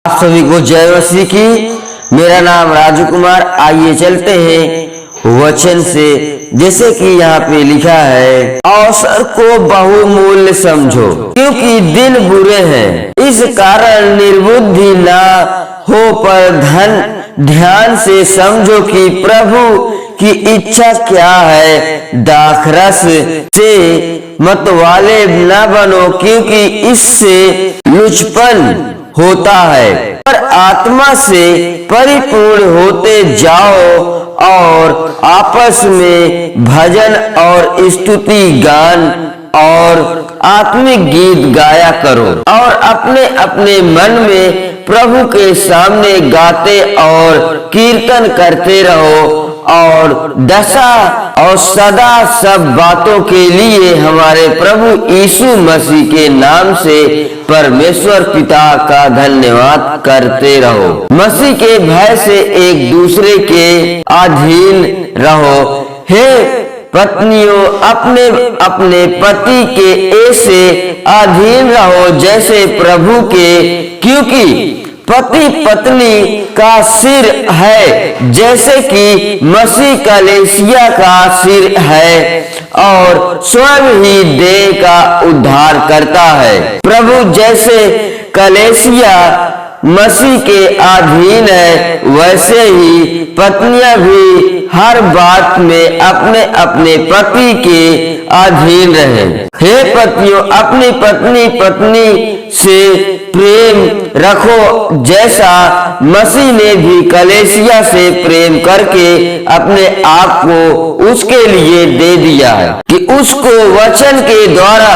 आप सभी को जय मसीह की। मेरा नाम राजू कुमार। आइए चलते हैं वचन से। जैसे कि यहाँ पे लिखा है, अवसर को बहुमूल्य समझो क्योंकि दिन बुरे हैं। इस कारण निर्बुद्धि ना हो पर ध्यान से समझो कि प्रभु की इच्छा क्या है। दाखरस से मतवाले न बनो क्योंकि इससे लुचपन होता है, पर आत्मा से परिपूर्ण होते जाओ और आपस में भजन और स्तुति गान और आत्मिक गीत गाया करो और अपने अपने मन में प्रभु के सामने गाते और कीर्तन करते रहो और दशा और सदा सब बातों के लिए हमारे प्रभु यीशु मसीह के नाम से परमेश्वर पिता का धन्यवाद करते रहो। मसीह के भय से एक दूसरे के अधीन रहो। हे पत्नियों, अपने अपने पति के ऐसे अधीन रहो जैसे प्रभु के, क्योंकि पति पत्नी का सिर है जैसे कि मसीह कलीसिया का सिर है और स्वयं ही देह का उद्धार करता है। प्रभु जैसे कलीसिया मसीह के अधीन है, वैसे ही पत्नियां भी हर बात में अपने अपने पति के अधीन रहे। हे पतियों, अपनी पत्नी से प्रेम रखो जैसा मसीह ने भी कलीसिया से प्रेम करके अपने आप को उसके लिए दे दिया है कि उसको वचन के द्वारा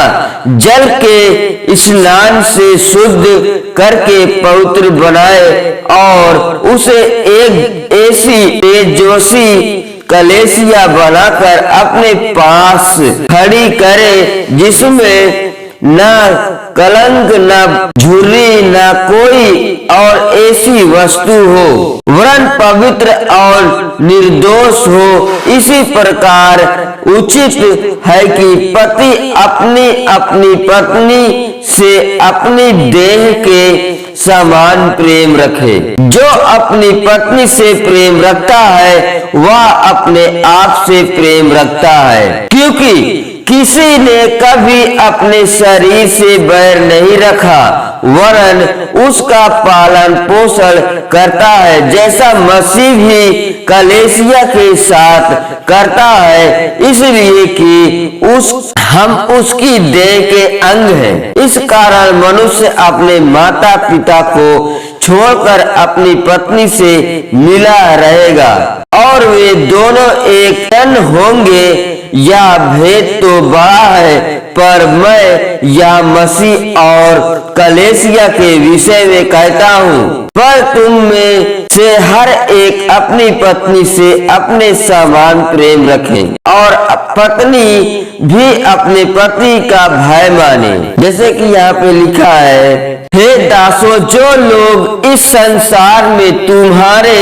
जल के स्नान से शुद्ध करके पवित्र बनाए और उसे एक ऐसी तेजस्वी कलीसिया बनाकर अपने पास खड़ी करे जिसमें न कलंक, न झुर्री, न कोई और ऐसी वस्तु हो, वरन पवित्र और निर्दोष हो। इसी प्रकार उचित है कि पति अपनी पत्नी से अपनी देह के समान प्रेम रखे। जो अपनी पत्नी से प्रेम रखता है वह अपने आप से प्रेम रखता है, क्योंकि किसी ने कभी अपने शरीर से बैर नहीं रखा वरन उसका पालन पोषण करता है, जैसा मसीह भी कलीसिया के साथ करता है, इसलिए कि हम उसकी देह के अंग हैं। इस कारण मनुष्य अपने माता पिता को छोड़कर अपनी पत्नी से मिला रहेगा और वे दोनों एक तन होंगे। यह भेद तो बड़ा है, पर मैं या मसीह और कलीसिया के विषय में कहता हूँ, पर तुम में से हर एक अपनी पत्नी से अपने समान प्रेम रखे और पत्नी भी अपने पति का भय माने। जैसे कि यहाँ पे लिखा है, हे दासों, जो लोग इस संसार में तुम्हारे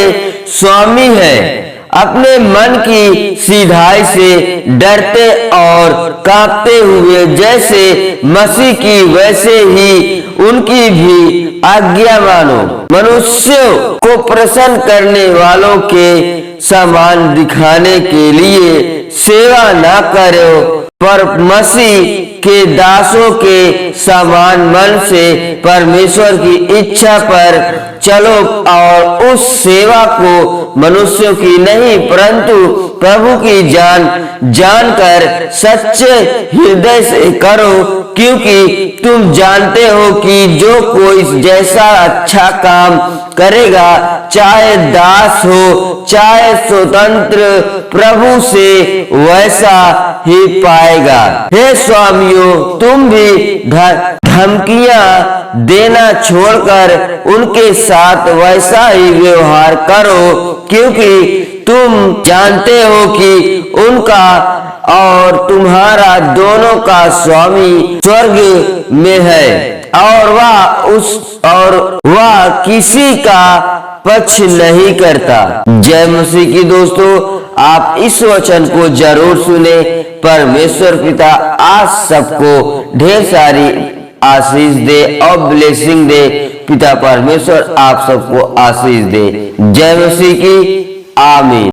स्वामी हैं, अपने मन की सीधाई से डरते और कांपते हुए जैसे मसीह की वैसे ही उनकी भी आज्ञा मानो। मनुष्यों को प्रसन्न करने वालों के समान दिखाने के लिए सेवा न करो, पर मसीह के दासों के समान मन से परमेश्वर की इच्छा पर चलो और उस सेवा को मनुष्यों की नहीं परंतु प्रभु की जानकर सच्चे हृदय से करो, क्योंकि तुम जानते हो कि जो कोई जैसा अच्छा काम करेगा, चाहे दास हो चाहे स्वतंत्र, प्रभु से वैसा ही पाएगा। हे स्वामियों, तुम भी धमकियां देना छोड़कर उनके साथ वैसा ही व्यवहार करो, क्योंकि तुम जानते हो कि उनका और तुम्हारा दोनों का स्वामी स्वर्ग में है और वह किसी का पक्ष नहीं करता। जय मसीह की दोस्तों, आप इस वचन को जरूर सुने। परमेश्वर पिता आज सबको ढेर सारी आशीष दे और ब्लेसिंग दे। पिता परमेश्वर आप सबको आशीष दे। जय मसीह की। आमीन।